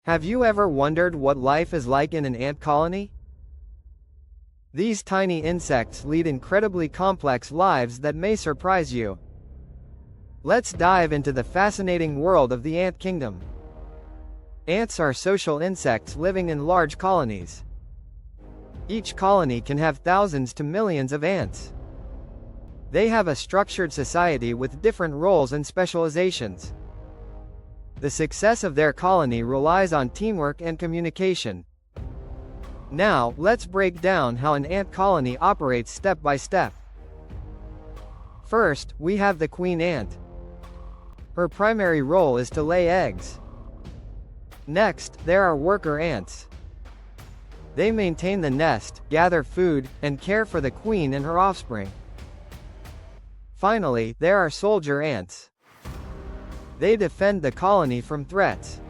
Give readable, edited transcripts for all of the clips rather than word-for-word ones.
Have you ever wondered what life is like in an ant colony? These tiny insects lead incredibly complex lives that may surprise you. Let's dive into the fascinating world of the ant kingdom. Ants are social insects living in large colonies. Each colony can have thousands to millions of ants. They have a structured society with different roles and specializations. The success of their colony relies on teamwork and communication. Now, let's break down how an ant colony operates step by step. First, we have the queen ant. Her primary role is to lay eggs. Next, there are worker ants. They maintain the nest, gather food, and care for the queen and her offspring. Finally, there are soldier ants. They defend the colony from threats.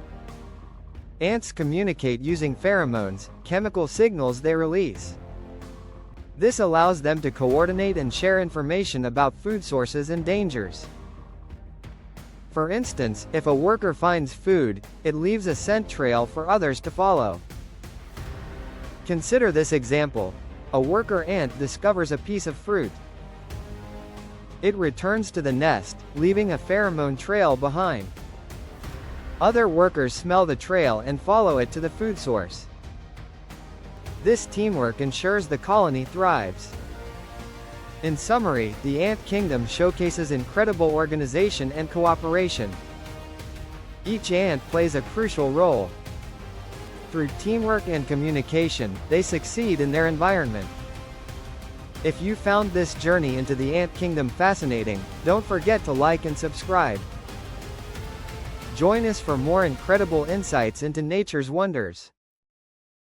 Ants communicate using pheromones, chemical signals they release. This allows them to coordinate and share information about food sources and dangers. For instance, if a worker finds food, it leaves a scent trail for others to follow. Consider this example. A worker ant discovers a piece of fruit. It returns to the nest, leaving a pheromone trail behind. Other workers smell the trail and follow it to the food source. This teamwork ensures the colony thrives. In summary, the ant kingdom showcases incredible organization and cooperation. Each ant plays a crucial role. Through teamwork and communication, they succeed in their environment. If you found this journey into the ant kingdom fascinating, don't forget to like and subscribe. Join us for more incredible insights into nature's wonders.